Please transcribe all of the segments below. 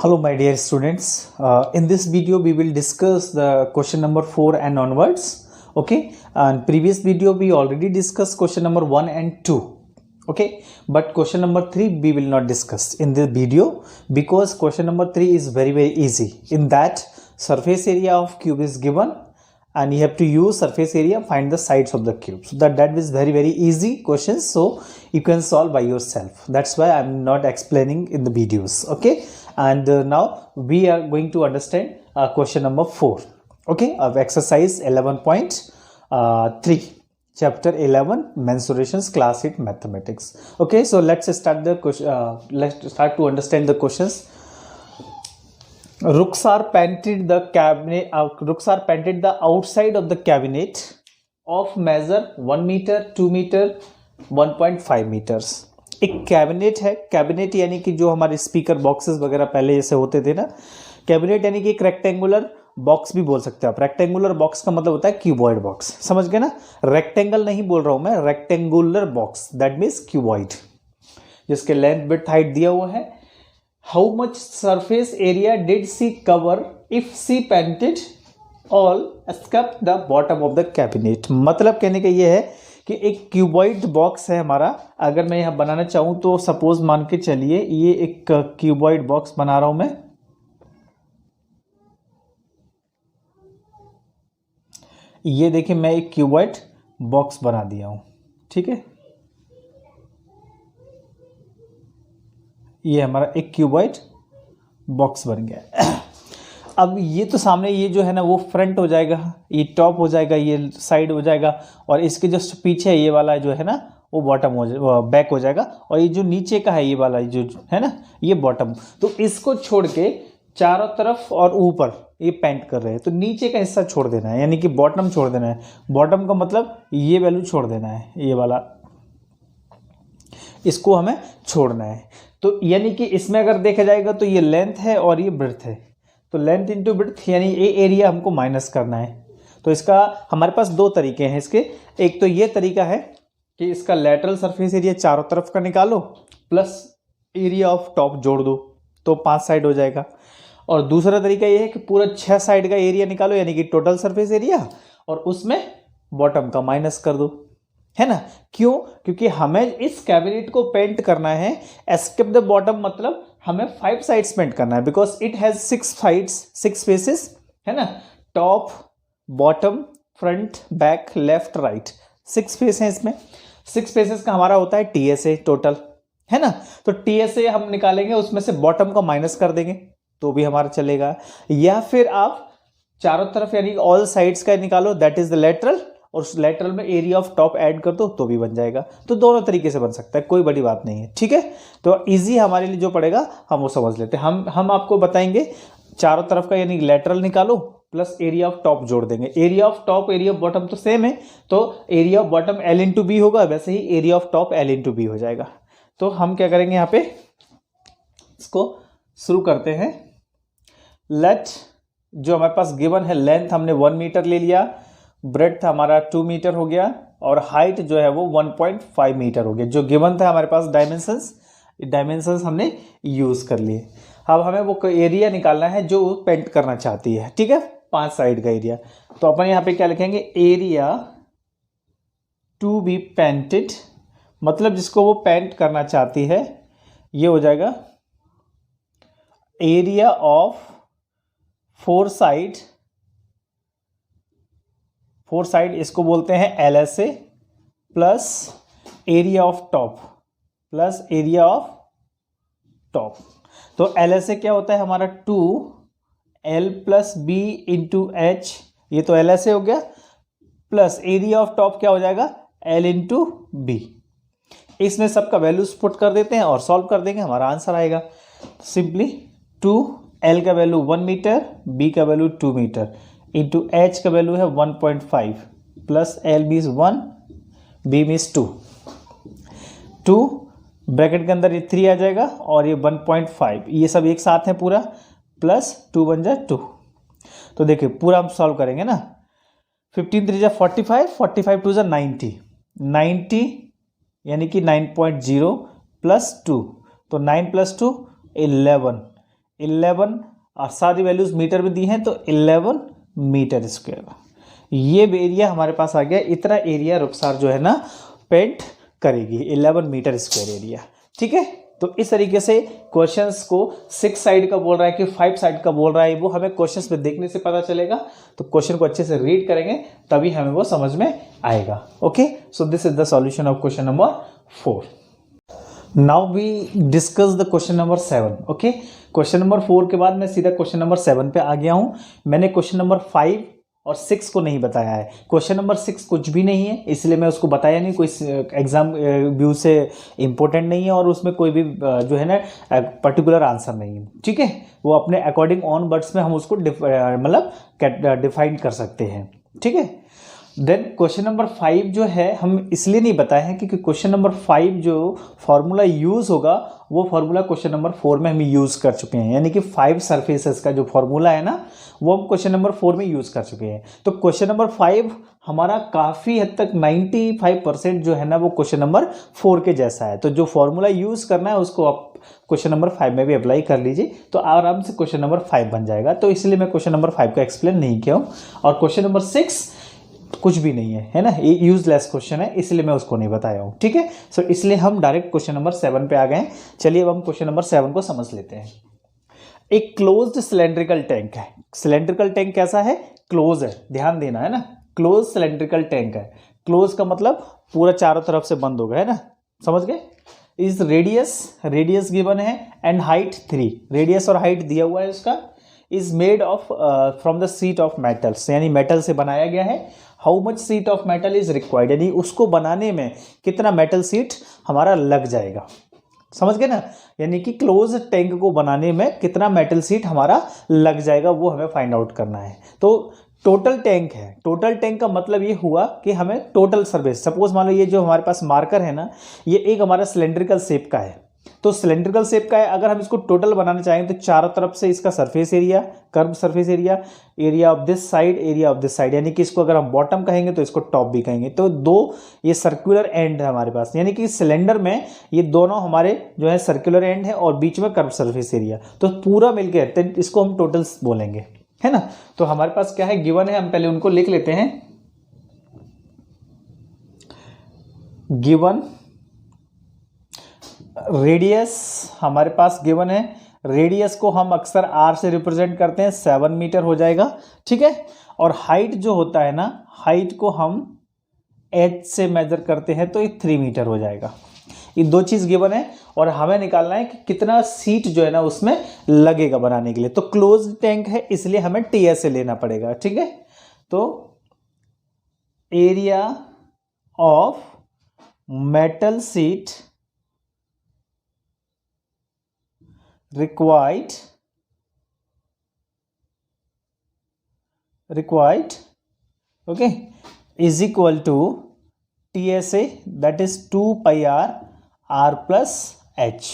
Hello my dear students, in this video we will discuss the question number 4 and onwards. Okay, and previous video we already discussed question number 1 and 2. Okay, but question number 3 we will not discuss in this video because question number 3 is very easy. In that, surface area of cube is given and you have to use surface area, find the sides of the cube. So that is very easy questions, so you can solve by yourself. That's why I'm not explaining in the videos. Okay, and now we are going to understand question number 4, okay, of exercise 11.3, chapter 11, mensurations, class 8 mathematics. Okay, so let's start the question. Let's start to understand the questions. Ruxar painted the cabinet. Ruxar painted the outside of the cabinet of measure 1 meter, 2 meter, 1.5 meters. एक cabinet है. Cabinet यानी कि जो हमारे speaker boxes वगैरह पहले जैसे होते थे ना. कैबिनेट यानी कि एक रेक्टेंगुलर बॉक्स भी बोल सकते हैं आप. रेक्टेंगुलर बॉक्स का मतलब होता है क्यूबॉइड बॉक्स. समझ गए ना. रेक्टेंगल नहीं बोल रहा हूं मैं, rectangular box, that means cuboid, जिसके लेंथ विड्थ हाइट दिया हुआ है. How much surface area did she cover if she painted all except the bottom of the cabinet. मतलब कहने का ये है कि एक क्यूबॉइड बॉक्स है हमारा. अगर मैं यहाँ बनाना चाहूँ तो सपोज मान के चलिए ये एक क्यूबॉइड बॉक्स बना रहा हूँ मैं. ये देखिए मैं एक क्यूबॉइड बॉक्स बना दिया हूँ. ठीक है, ये हमारा एक क्यूबॉइड बॉक्स बन गया. अब ये तो सामने ये जो है ना वो फ्रंट हो जाएगा, ये टॉप हो जाएगा, ये साइड हो जाएगा, और इसके जस्ट पीछे ये वाला जो है ना वो बॉटम हो जाएगा, बैक हो जाएगा, और ये जो नीचे का है ये वाला जो है ना ये बॉटम. तो इसको छोड़ के चारों तरफ और ऊपर ये पेंट कर रहे हैं, तो नीचे का हिस्सा छोड़ देना है, यानी कि बॉटम छोड़ देना है. बॉटम का मतलब ये वैल्यू छोड़ देना है, ये वाला इसको हमें छोड़ना है. तो यानी कि इसमें अगर देखा जाएगा तो ये लेंथ है और ये ब्रेड्थ है, तो लेंथ इंटू ब्रेड्थ यानी ये एरिया हमको माइनस करना है. तो इसका हमारे पास दो तरीके हैं इसके. एक तो ये तरीका है कि इसका लेटरल सरफेस एरिया चारों तरफ का निकालो प्लस एरिया ऑफ टॉप जोड़ दो तो 5 साइड हो जाएगा. और दूसरा तरीका ये है कि पूरा 6 साइड का एरिया निकालो, यानी कि टोटल सरफेस एरिया, और उसमें बॉटम का माइनस कर दो, है ना. क्यों? क्योंकि हमें इस कैबिनेट को पेंट करना है. एस्केप द बॉटम मतलब हमें 5 साइड्स पेंट करना है, because it has 6 sides, 6 faces, है ना. Top, bottom, front, back, left, right, 6 face हैं इसमें. 6 फेसेस का हमारा होता है टीएसए टोटल, है ना. तो टीएसए हम निकालेंगे, उसमें से बॉटम का माइनस कर देंगे तो भी हमारा चलेगा. या फिर आप चारों तरफ यानी ऑल साइड्स का निकालो, दैट इज द लेटरल, और उस लेटरल में एरिया ऑफ टॉप ऐड कर दो तो भी बन जाएगा. तो दोनों तरीके से बन सकता है, कोई बड़ी बात नहीं है. ठीक है, तो इजी हमारे लिए जो पड़ेगा हम वो समझ लेते हैं. हम आपको बताएंगे चारों तरफ का यानी लेटरल निकालो प्लस एरिया ऑफ टॉप जोड़ देंगे. Area of top area of bottom तो सेम है, तो area of bottom L into B होगा, वैसे ही area of top L into B हो जाएगा. तो हम क्या करेंगे यहाँ पे, इसको शुरू करते हैं. लेट जो हमारे पास गिवन है, लेंथ हमने 1 मीटर ले लिया, ब्रेड्थ हमारा 2 मीटर हो गया, और हाइट जो है वो 1.5 मीटर हो गया. जो गिवन था हमारे पास डायमेंशंस हमने यूज कर लिए. अब हमें वो एरिया निकालना है जो पेंट करना चाहती है. ठीक है, 5 साइड का एरिया. तो अपन यहाँ पे क्या लिखेंगे, एरिया टू बी पेंटेड, मतलब जिसको वो पेंट करना चाहती है, ये हो जाएगा एरिया ऑफ 4 साइड. इसको बोलते हैं LSA plus area of top plus area of top. तो LSA क्या होता है हमारा 2L plus B into H, ये तो LSA हो गया, प्लस एरिया ऑफ टॉप क्या हो जाएगा L इंटू बी. इसमें सबका वैल्यूज पुट कर देते हैं और सॉल्व कर देंगे, हमारा आंसर आएगा सिंपली 2L का वैल्यू 1 मीटर, B का वैल्यू 2 मीटर, इंटू एच का वैल्यू है 1.5 plus L means 1, B means 2 bracket के अंदर ये 3 आ जाएगा, और ये 1.5, ये सब एक साथ है पूरा, प्लस 2 बन जाए 2. तो देखिए पूरा हम सॉल्व करेंगे ना. 15 3 45, 45 2 90, 90 यानी कि 9.0 प्लस 2, तो 9 प्लस 2 11, 11 और सारी वैल्यूज मीटर में दी हैं तो 11 मीटर स्क्वायर। ये एरिया हमारे पास आ गया, इतना एरिया रुखसार जो है ना पेंट करेगी, 11 मीटर स्क्वायर एरिया। ठीक है, तो इस तरीके से क्वेश्चंस को 6 साइड का बोल रहा है कि 5 साइड का बोल रहा है, वो हमें क्वेश्चंस पे देखने से पता चलेगा। तो क्वेश्चन को अच्छे से रीड करेंगे तभी हमें वो समझ में आएगा। Okay, so this is the solution of question number 4। Now we discuss the question number 7। Okay, question number 4 के बाद मैं सीधा क्वेश्चन नंबर 7 पे आ गया हूं। मैंने क्वेश्चन नंबर 5 और 6 को नहीं बताया है। क्वेश्चन नंबर 6 कुछ भी नहीं है, इसलिए मैं उसको बताया नहीं, कोई एग्जाम व्यू से इम्पोर्टेंट नहीं है और उसमें कोई भी जो है ना पर्टिकुलर आंसर नहीं है। ठीक है, वो अपने अकॉर्डिंग ऑन वर्ड्स में हम उसको मतलब डिफाइन कर सकते हैं। ठीक है, देन क्वेश्चन नंबर 5 जो है हम इसलिए नहीं बताए हैं क्योंकि क्वेश्चन नंबर 5 जो फॉर्मूला यूज होगा वो फॉर्मूला क्वेश्चन नंबर 4 में हम यूज कर चुके हैं, यानी कि 5 सरफेसेस का जो फॉर्मूला है ना वो हम क्वेश्चन नंबर 4 में यूज कर चुके हैं। तो क्वेश्चन नंबर 5 हमारा काफ़ी हद तक 95% जो है ना वो क्वेश्चन नंबर 4 के जैसा है। तो जो फॉर्मूला यूज करना है उसको आप क्वेश्चन नंबर 5 में भी अप्लाई कर लीजिए तो आराम से क्वेश्चन नंबर 5 बन जाएगा। तो इसलिए मैं क्वेश्चन नंबर 5 का एक्सप्लेन नहीं किया हूँ। और क्वेश्चन नंबर 6 कुछ भी नहीं है ना, ये यूजलेस क्वेश्चन है, इसलिए मैं उसको नहीं बताया हूँ। ठीक है, सो इसलिए हम डायरेक्ट क्वेश्चन नंबर 7 पे आ गए हैं। चलिए अब हम क्वेश्चन नंबर 7 को समझ लेते हैं। एक क्लोज्ड सिलेंड्रिकल टैंक है। सिलेंड्रिकल टैंक कैसा है? क्लोज है, ध्यान देना है ना, क्लोज सिलेंड्रिकल टैंक है। क्लोज का मतलब पूरा चारों तरफ से बंद होगा, है ना, समझ गए। इस रेडियस गिवन है एंड हाइट 3, रेडियस और हाइट दिया हुआ है उसका। Is made of from the sheet of metals, यानी मेटल से बनाया गया है। How much sheet of metal is required, यानी उसको बनाने में कितना मेटल शीट हमारा लग जाएगा, समझ गए ना। यानी कि क्लोज टैंक को बनाने में कितना मेटल शीट हमारा लग जाएगा वो हमें फाइंड आउट करना है। तो टोटल टैंक है, टोटल टैंक का मतलब ये हुआ कि हमें टोटल सरफेस, सपोज मान लो ये जो हमारे पास मार्कर है ना ये एक हमारा सिलेंड्रिकल शेप का है। तो सिलेंड्रिकल शेप का है, अगर हम इसको टोटल बनाना चाहें तो चारों तरफ से इसका surface area, curve surface area, area of this side, area of this side, यानी कि इसको अगर हम बॉटम कहेंगे तो इसको टॉप भी कहेंगे। तो दो ये सर्कुलर एंड है हमारे पास, यानी कि सिलेंडर में ये दोनों हमारे जो है सर्कुलर एंड है और बीच में कर्व सरफेस एरिया, तो पूरा मिलकर इसको हम टोटल बोलेंगे, है ना। तो हमारे पास क्या है, गिवन है, हम पहले उनको लिख लेते हैं। गिवन रेडियस हमारे पास गिवन है, रेडियस को हम अक्सर आर से रिप्रेजेंट करते हैं, 7 मीटर हो जाएगा। ठीक है, और हाइट जो होता है ना, हाइट को हम एच से मेजर करते हैं तो ये 3 मीटर हो जाएगा। ये दो चीज़ गिवन है और हमें निकालना है कि कितना सीट जो है ना उसमें लगेगा बनाने के लिए। तो क्लोज टैंक है इसलिए हमें टीएस से लेना पड़ेगा। ठीक है, तो area of metal seat required okay is equal to TSA, that is 2 pi r plus h।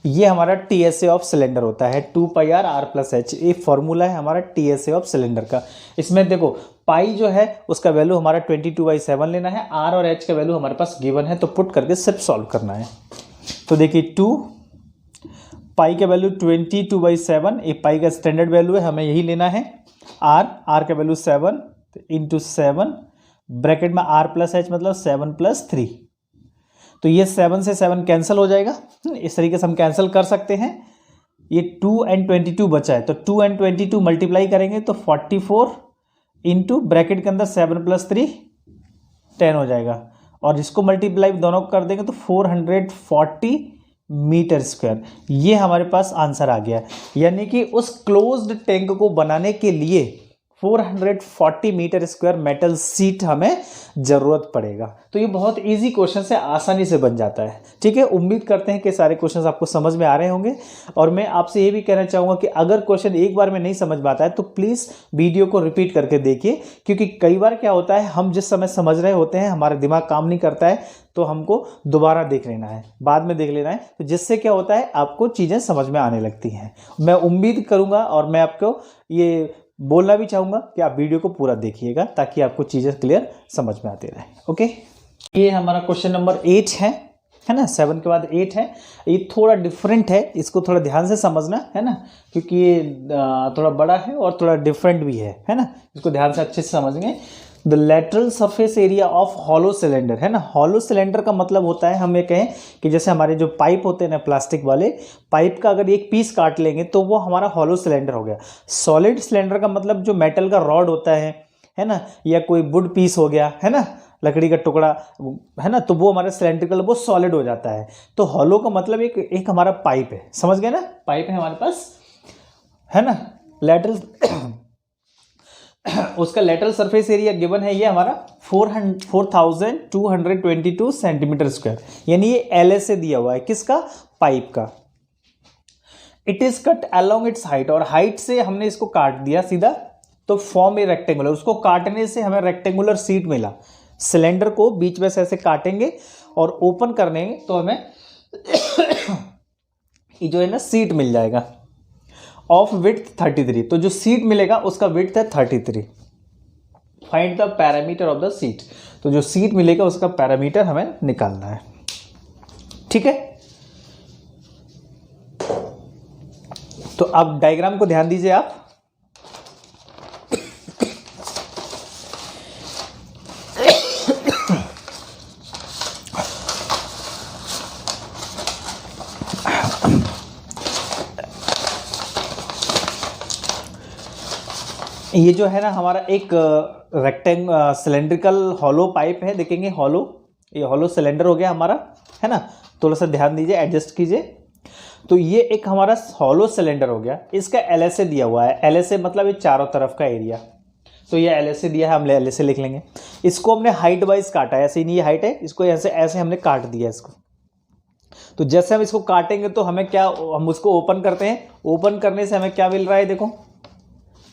ये हमारा TSA ऑफ सिलेंडर होता है, 2 pi r plus h। ये फॉर्मूला है हमारा TSA ऑफ सिलेंडर का। इसमें देखो पाई जो है उसका वैल्यू हमारा 22/7 लेना है, r और h का वैल्यू हमारे पास गिवन है, तो पुट करके सिर्फ सॉल्व करना है। तो देखिए 2 पाई का वैल्यू 22/7, ये पाई का स्टैंडर्ड वैल्यू है, हमें यही लेना है। आर का वैल्यू 7 इंटू 7 ब्रैकेट में r प्लस एच मतलब 7 + 3। तो ये 7 से 7 कैंसिल हो जाएगा, इस तरीके से हम कैंसिल कर सकते हैं। ये 2 और 22 बचा है, तो 2 और 22 मल्टीप्लाई करेंगे तो 44 इंटू ब्रैकेट के अंदर 7 + 3 10 हो जाएगा, और इसको मल्टीप्लाई दोनों कर देंगे तो 440 मीटर स्क्वायर। ये हमारे पास आंसर आ गया। यानी कि उस क्लोज्ड टैंक को बनाने के लिए 440 मीटर स्क्वायर मेटल सीट हमें जरूरत पड़ेगा। तो ये बहुत इजी क्वेश्चन से आसानी से बन जाता है। ठीक है, उम्मीद करते हैं कि सारे क्वेश्चंस आपको समझ में आ रहे होंगे। और मैं आपसे ये भी कहना चाहूँगा कि अगर क्वेश्चन एक बार में नहीं समझ में आता है तो प्लीज़ वीडियो को रिपीट करके देखिए, क्योंकि कई बार क्या होता है हम जिस समय समझ रहे होते हैं हमारा दिमाग काम नहीं करता है, तो हमको दोबारा देख लेना है, बाद में देख लेना है, तो जिससे क्या होता है आपको चीज़ें समझ में आने लगती हैं। मैं उम्मीद करूँगा और मैं आपको ये बोलना भी चाहूँगा कि आप वीडियो को पूरा देखिएगा ताकि आपको चीज़ें क्लियर समझ में आती रहे। ओके, ये हमारा क्वेश्चन नंबर 8 है। है ना, 7 के बाद 8 है। ये थोड़ा डिफरेंट है, इसको थोड़ा ध्यान से समझना, है ना, क्योंकि ये थोड़ा बड़ा है और थोड़ा डिफरेंट भी है ना, इसको ध्यान से अच्छे से समझेंगे। The lateral surface area of hollow cylinder, है ना, हॉलो सिलेंडर का मतलब होता है, हम ये कहें कि जैसे हमारे जो पाइप होते हैं ना प्लास्टिक वाले, पाइप का अगर एक पीस काट लेंगे तो वो हमारा हॉलो सिलेंडर हो गया। सॉलिड सिलेंडर का मतलब जो मेटल का रॉड होता है ना, या कोई वुड पीस हो गया, है ना, लकड़ी का टुकड़ा, है ना, तो वो हमारा सिलेंड्रिकल, वो सॉलिड हो जाता है। तो हॉलो का मतलब एक हमारा पाइप है, समझ गए ना, पाइप है हमारे पास, है ना, लेटरल उसका लेटरल सरफेस एरिया गिवन है ये हमारा 4222 सेंटीमीटर स्क्वायर, यानी ये एल से दिया हुआ है, किसका, पाइप का। It is cut along it's height, और हाइट से हमने इसको काट दिया सीधा, तो फॉर्म ए रेक्टेंगुलर, उसको काटने से हमें रेक्टेंगुलर सीट मिला। सिलेंडर को बीच में से ऐसे काटेंगे और ओपन करने तो हमें ये जो है ना सीट मिल जाएगा ऑफ विड्थ 33। तो जो सीट मिलेगा उसका विड्थ है 33। Find the parameter of the seat, तो जो सीट मिलेगा उसका पैरामीटर हमें निकालना है, ठीक है। तो अब डायग्राम को ध्यान दीजिए आप, ये जो है ना हमारा एक सिलेंड्रिकल हॉलो पाइप है, देखेंगे हॉलो, ये हॉलो सिलेंडर हो गया हमारा, है ना, थोड़ा सा ध्यान दीजिए, एडजस्ट कीजिए। तो ये एक हमारा हॉलो सिलेंडर हो गया, इसका एलएसए दिया हुआ है, एलएसए मतलब ये चारों तरफ का एरिया, तो ये एलएसए दिया है, हम एलएसए लिख लेंगे। इसको हमने हाइट वाइज काटा है, ऐसे ही नहीं, ये हाइट है, इसको ऐसे हमने काट दिया इसको। तो जैसे हम इसको काटेंगे तो हमें क्या, हम उसको ओपन करते हैं, ओपन करने से हमें क्या मिल रहा है, देखो,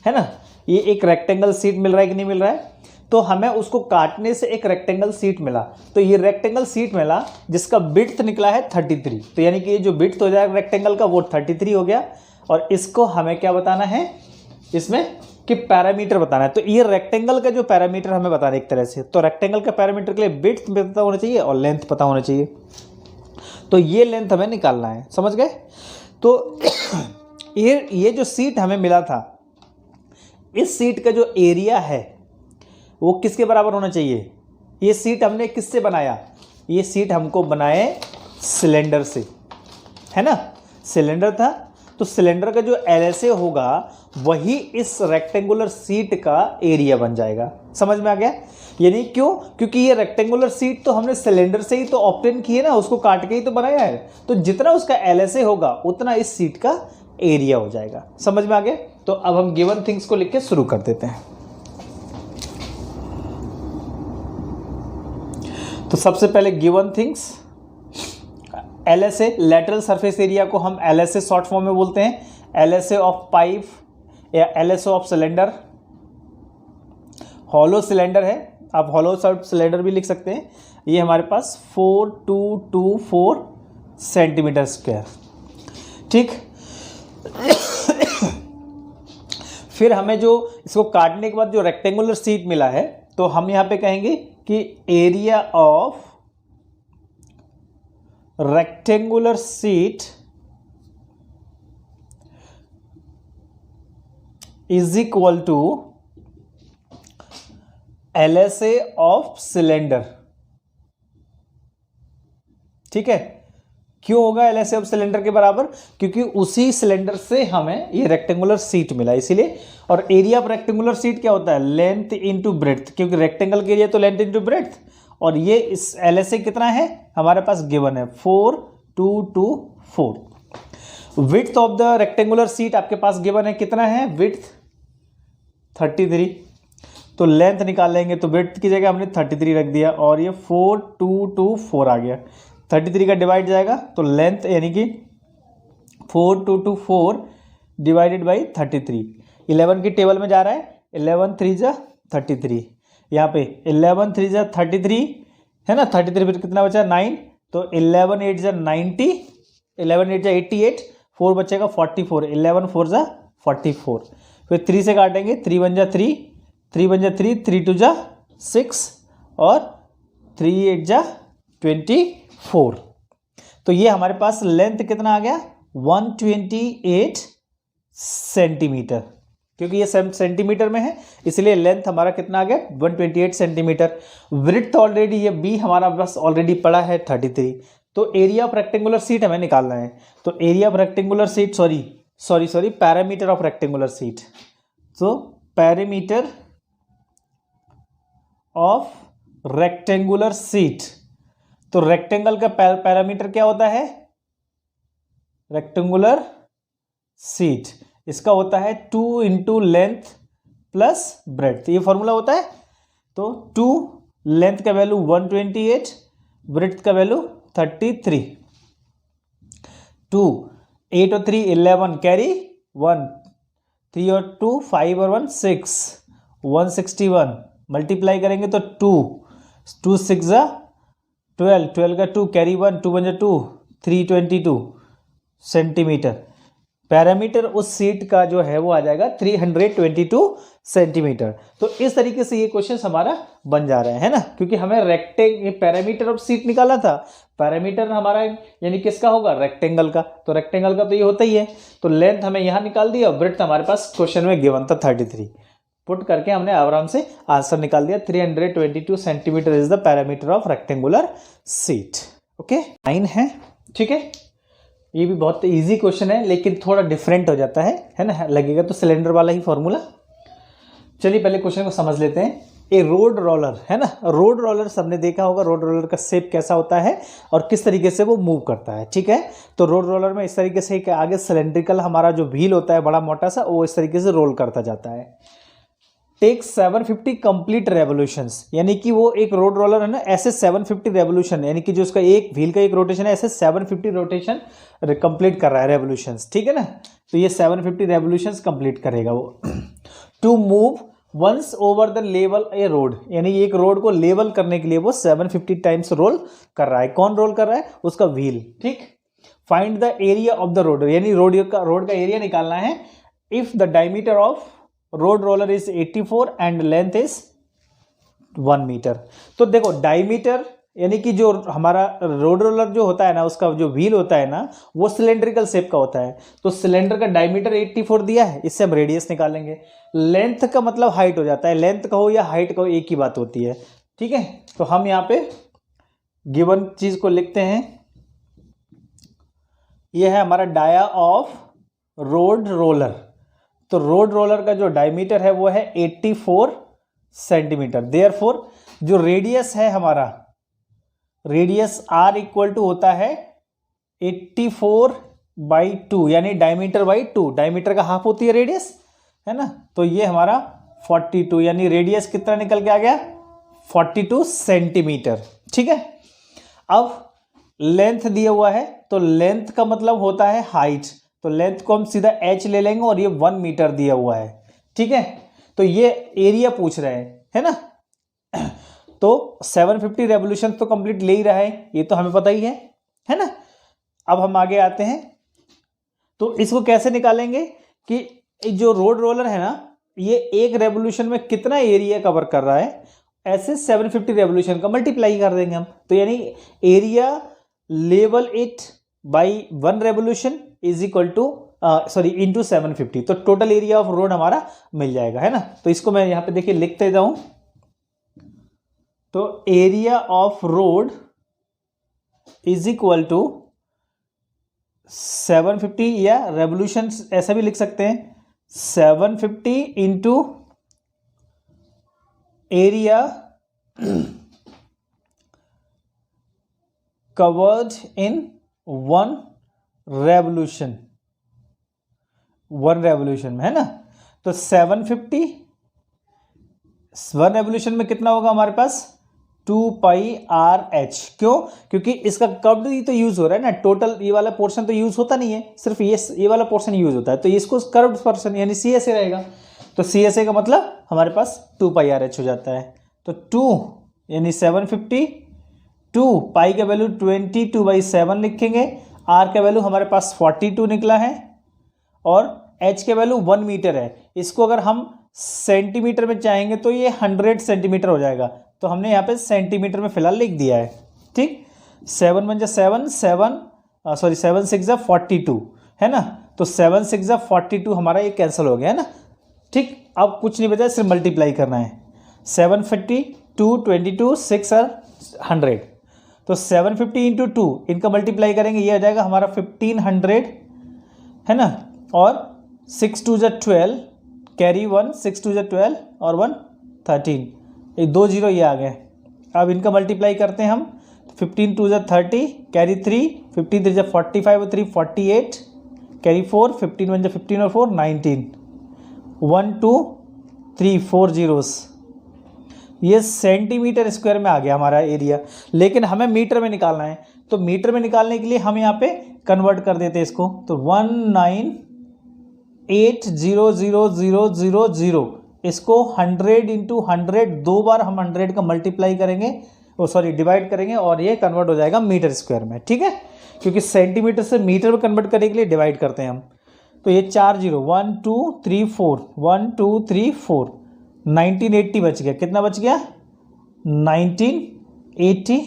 है ना, ये एक रेक्टेंगल सीट मिल रहा है कि नहीं मिल रहा है। तो हमें उसको काटने से एक रेक्टेंगल सीट मिला, तो ये रेक्टेंगल सीट मिला जिसका विड्थ निकला है 33। तो यानी कि ये जो विड्थ हो जाएगा रेक्टेंगल का वो 33 हो गया। और इसको हमें क्या बताना है, इसमें कि पैरामीटर बताना है। तो ये रेक्टेंगल का जो पैरामीटर हमें बताना है एक तरह से, तो रेक्टेंगल का पैरामीटर के लिए विड्थ पता होना चाहिए और लेंथ पता होना चाहिए। तो ये लेंथ हमें निकालना है, समझ गए। तो ये जो सीट हमें मिला था, इस सीट का जो एरिया है वो किसके बराबर होना चाहिए। ये सीट हमने किससे बनाया, ये सीट हमको बनाए सिलेंडर से, है ना, सिलेंडर था, तो सिलेंडर का जो एलएसए होगा वही इस रेक्टेंगुलर सीट का एरिया बन जाएगा। समझ में आ गया, यानी क्यों, क्योंकि ये रेक्टेंगुलर सीट तो हमने सिलेंडर से ही तो ऑब्टेन की है ना, उसको काट के ही तो बनाया है। तो जितना उसका एलएसए होगा उतना इस सीट का एरिया हो जाएगा। समझ में आ गया। तो अब हम गिवन थिंग्स को लिख के शुरू कर देते हैं। तो सबसे पहले given things, LSA, lateral surface area को हम एलएसए शॉर्ट फॉर्म में बोलते हैं, एलएसए ऑफ पाइप या LSA of cylinder. Hollow cylinder है, आप हॉलो सिलेंडर भी लिख सकते हैं। ये हमारे पास 4224 सेंटीमीटर स्क्वायर, ठीक। फिर हमें जो इसको काटने के बाद जो रेक्टेंगुलर सीट मिला है, तो हम यहां पे कहेंगे कि area of rectangular seat is equal to LSA of cylinder, ठीक है। क्यों होगा एलएसए ऑफ सिलेंडर के बराबर, क्योंकि उसी सिलेंडर से हमें ये रेक्टेंगुलर सीट मिला इसीलिए। और एरिया ऑफ रेक्टेंगुलर सीट क्या होता है, लेंथ इनटू ब्रेड्थ, क्योंकि रेक्टेंगल के एरिया तो लेंथ इनटू ब्रेड्थ। और ये इस एलएसए कितना है हमारे पास गिवन है 4224। Width of the rectangular seat आपके पास गिवन है, कितना है विड्थ 33। तो लेंथ निकाल लेंगे, तो विड्थ की जगह हमने 33 रख दिया और ये 4224 आ गया। 33 का डिवाइड जाएगा तो लेंथ यानी कि 4224 डिवाइडेड बाई 33। 11 की टेबल में जा रहा है, 11 3 जा 33, यहाँ पे 11 3 जा 33 है ना, 33 फिर कितना बचा 9, तो 11 8 जा 90, 11 8 जा 88, 4 बचेगा 44, 11 4 जा 44। फिर 3 से काटेंगे, 3 1 जा 3, 3 1 जा 3, 3 2 जा 6 और 3 8 जा 24। तो ये हमारे पास लेंथ कितना आ गया 128 सेंटीमीटर, क्योंकि ये सेंटीमीटर में है इसलिए लेंथ हमारा कितना आ गया 128 सेंटीमीटर। विड्थ ऑलरेडी ये बी हमारा बस ऑलरेडी पड़ा है 33। तो एरिया ऑफ रेक्टेंगुलर शीट हमें निकालना है। तो area of rectangular sheet sorry parameter of rectangular sheet. तो पैरामीटर ऑफ रेक्टेंगुलर शीट, तो रेक्टेंगल का पैरामीटर क्या होता है, रेक्टेंगुलर शीट इसका होता है 2 इंटू लेंथ प्लस ब्रेड्थ, ये फॉर्मूला होता है। तो 2 लेंथ का वैल्यू 128, ब्रेड्थ का वैल्यू 33। 2 8 और 3 11 कैरी 1, 3 और 2 5 और 1 6 161 मल्टीप्लाई करेंगे तो 2 6 जा 12 का 2 कैरी 1 2 1 2 322 सेंटीमीटर। पैरामीटर उस सीट का जो है वो आ जाएगा 322 सेंटीमीटर। तो इस तरीके से ये क्वेश्चन हमारा बन जा रहा है ना, क्योंकि हमें पैरामीटर ऑफ सीट निकाला था। पैरामीटर हमारा यानी किसका होगा, रेक्टेंगल का। तो रेक्टेंगल का तो ये होता ही है। तो लेंथ हमें यहाँ निकाल दिया, ब्रेड्थ हमारे पास क्वेश्चन में गिवन था 33। पुट करके हमने आराम से आंसर निकाल दिया। 322 centimetre is the parameter of rectangular seat. Okay 9 है, ठीक है। ये भी बहुत इजी क्वेश्चन है लेकिन थोड़ा डिफरेंट हो जाता है ना, लगेगा तो सिलेंडर वाला ही फॉर्मूला। चलिए पहले क्वेश्चन को समझ लेते हैं। ए रोड रोलर है ना, रोड रोलर सबने देखा होगा, रोड रोलर का शेप कैसा होता है और किस तरीके से वो मूव करता है, ठीक है। तो रोड रोलर में इस तरीके से कि आगे सिलेंड्रिकल हमारा जो व्हील होता है बड़ा मोटा सा, वो इस तरीके से रोल करता जाता है। टेक 750 कंप्लीट रेवोल्यूशंस, यानी कि वो एक रोड रोलर है ना, ऐसे 750 रेवोल्यूशन, यानी कि जो उसका एक व्हील का एक रोटेशन है ऐसे 750 रोटेशन कंप्लीट कर रहा है रेवोल्यूशंस, ठीक है ना। तो ये 750 रेवोल्यूशंस कंप्लीट करेगा वो। To move once over the level a road, यानी एक रोड को लेवल करने के लिए वो 750 टाइम्स रोल कर रहा है। कौन रोल कर रहा है, उसका व्हील, ठीक। Find the area of the road, यानी रोड का एरिया निकालना है। If the diameter of road roller is 84 and length is 1 metre. तो देखो डायमीटर यानी कि जो हमारा रोड रोलर जो होता है ना, उसका जो व्हील होता है ना, वो सिलेंड्रिकल शेप का होता है। तो सिलेंडर का डायमीटर 84 दिया है, इससे हम रेडियस निकालेंगे। लेंथ का मतलब हाइट हो जाता है, लेंथ कहो या हाइट कहो एक ही बात होती है, ठीक है। तो हम यहाँ पे गिवन चीज को लिखते हैं, यह है हमारा डाया ऑफ रोड रोलर। तो रोड रोलर का जो डायमीटर है वो है 84 सेंटीमीटर। देयरफॉर जो रेडियस है हमारा, रेडियस आर इक्वल टू होता है 84/2, यानी डायमीटर बाई 2। डायमीटर का हाफ होती है रेडियस, है ना। तो ये हमारा 42, यानी रेडियस कितना निकल के आ गया 42 सेंटीमीटर, ठीक है। अब लेंथ दिया हुआ है, तो लेंथ का मतलब होता है हाइट। तो लेंथ को हम सीधा h ले लेंगे और ये 1 मीटर दिया हुआ है, ठीक है। तो ये एरिया पूछ रहे हैं, है ना। तो 750 रेवोल्यूशन तो कंप्लीट ले ही रहा है, ये तो हमें पता ही है ना। अब हम आगे आते हैं, तो इसको कैसे निकालेंगे कि जो रोड रोलर है ना, ये एक रेवोल्यूशन में कितना एरिया कवर कर रहा है, ऐसे 750 रेवोल्यूशन का मल्टीप्लाई कर देंगे हम। तो यानी area level it by 1 revolution is equal two into 750। तो टोटल एरिया ऑफ रोड हमारा मिल जाएगा, है ना। तो इसको मैं यहां पे देखिए लिख देता हूं। तो area of road is equal to 750, या रेवोल्यूशन ऐसा भी लिख सकते हैं, 750 into area covered in 1 revolution, 1 revolution में, है ना। तो 750 1 रेवोल्यूशन में कितना होगा हमारे पास 2πRh। क्यों, क्योंकि इसका कर्व्ड ही तो यूज हो रहा है ना, टोटल ये वाला पोर्शन तो यूज होता नहीं है, सिर्फ ये वाला पोर्शन यूज होता है। तो इसको कर्व्ड पोर्शन यानी CSA रहेगा। तो CSA का मतलब हमारे पास 2πRh हो जाता है। तो 2 यानी 750, 2 पाई का वैल्यू 22/7 लिखेंगे, R का वैल्यू हमारे पास 42 निकला है और H के वैल्यू 1 मीटर है। इसको अगर हम सेंटीमीटर में चाहेंगे तो ये 100 सेंटीमीटर हो जाएगा। तो हमने यहाँ पे सेंटीमीटर में फिलहाल लिख दिया है, ठीक। 7 1 7 7 सॉरी 7 6 42 है ना, तो 7 6 42 हमारा ये कैंसिल हो गया है ना। ठीक, अब कुछ नहीं बचा, सिर्फ मल्टीप्लाई करना है। 750 2 22 6 और 100, तो 750 इंटू 2 इनका मल्टीप्लाई करेंगे, ये आ जाएगा हमारा 1500 है ना, और 6 2 12 कैरी 1 6 2 12 और 1 13, ये 2 0 ये आ गए। अब इनका मल्टीप्लाई करते हैं हम, 15 2 30 कैरी 3 15 3 45 और 3 48 कैरी 4 15 1 15 और 4 19 1 2 3 4 zeros, ये सेंटीमीटर स्क्वायर में आ गया हमारा एरिया। लेकिन हमें मीटर में निकालना है, तो मीटर में निकालने के लिए हम यहाँ पे कन्वर्ट कर देते हैं इसको, तो 19800000, इसको 100 इंटू 100 दो बार हम 100 का मल्टीप्लाई करेंगे, डिवाइड करेंगे, और ये कन्वर्ट हो जाएगा मीटर स्क्वायर में। ठीक है, क्योंकि सेंटीमीटर से मीटर में कन्वर्ट करने के लिए डिवाइड करते हैं हम। तो ये 4 0 1 2 3 4 1 2 3 4 1980 बच गया। कितना बच गया? 1980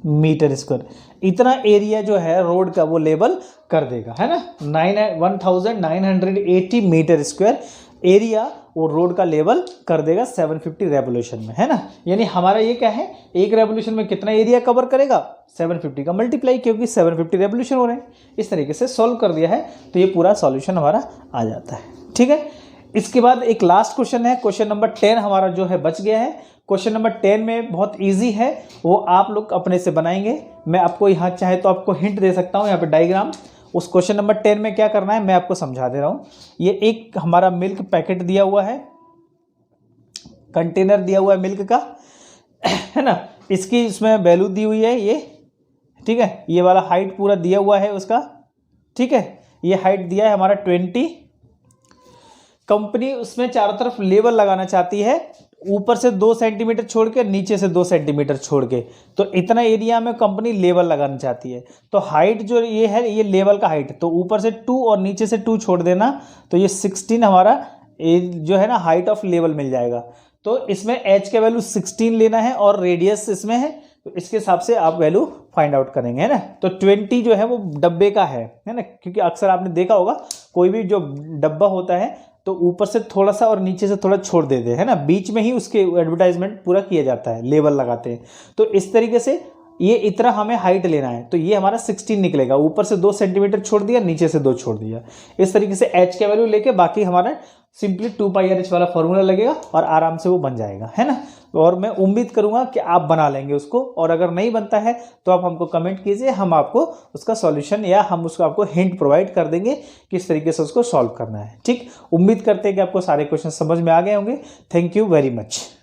मीटर स्क्वायर। इतना एरिया जो है रोड का वो लेवल कर देगा, है ना। 1980 मीटर स्क्वायर एरिया वो रोड का लेवल कर देगा 750 रेवोल्यूशन में, है ना। यानी हमारा ये क्या है, एक रेवोल्यूशन में कितना एरिया कवर करेगा, 750 का मल्टीप्लाई, क्योंकि 750 रेवोल्यूशन हो रहे हैं। इस तरीके से सॉल्व कर दिया है तो ये पूरा सॉल्यूशन हमारा आ जाता है। ठीक है, इसके बाद एक लास्ट क्वेश्चन है, क्वेश्चन नंबर 10 हमारा जो है बच गया है। क्वेश्चन नंबर 10 में बहुत इजी है, वो आप लोग अपने से बनाएंगे। मैं आपको यहाँ चाहे तो आपको हिंट दे सकता हूँ, यहाँ पे डायग्राम। उस क्वेश्चन नंबर 10 में क्या करना है मैं आपको समझा दे रहा हूँ। ये एक हमारा मिल्क पैकेट दिया हुआ है, कंटेनर दिया हुआ है मिल्क का, है ना। इसकी इसमें वैल्यू दी हुई है ये, ठीक है। ये वाला हाइट पूरा दिया हुआ है उसका, ठीक है। ये हाइट दिया है हमारा 20। कंपनी उसमें चारों तरफ लेबल लगाना चाहती है, ऊपर से 2 सेंटीमीटर छोड़ के, नीचे से 2 सेंटीमीटर छोड़ के, तो इतना एरिया में कंपनी लेबल लगाना चाहती है। तो हाइट जो ये है, ये लेवल का हाइट, तो ऊपर से 2 और नीचे से 2 छोड़ देना, तो ये 16 हमारा जो है ना हाइट ऑफ लेवल मिल जाएगा। तो इसमें एच का वैल्यू 16 लेना है और रेडियस इसमें है, तो इसके हिसाब से आप वैल्यू फाइंड आउट करेंगे, है ना। तो 20 जो है वो डब्बे का है ना, क्योंकि अक्सर आपने देखा होगा कोई भी जो डब्बा होता है तो ऊपर से थोड़ा सा और नीचे से थोड़ा छोड़ देते हैं ना, बीच में ही उसके एडवर्टाइजमेंट पूरा किया जाता है, लेबल लगाते हैं। तो इस तरीके से ये इतना हमें हाइट लेना है, तो ये हमारा 16 निकलेगा। ऊपर से 2 सेंटीमीटर छोड़ दिया, नीचे से 2 छोड़ दिया। इस तरीके से एच का वैल्यू लेके बाकी हमारा सिंपली 2πRH वाला फॉर्मूला लगेगा और आराम से वो बन जाएगा, है ना। और मैं उम्मीद करूंगा कि आप बना लेंगे उसको, और अगर नहीं बनता है तो आप हमको कमेंट कीजिए, हम आपको उसका सॉल्यूशन या हम उसको आपको हिंट प्रोवाइड कर देंगे किस तरीके से उसको सॉल्व करना है। ठीक, उम्मीद करते हैं कि आपको सारे क्वेश्चन समझ में आ गए होंगे। Thank you very much.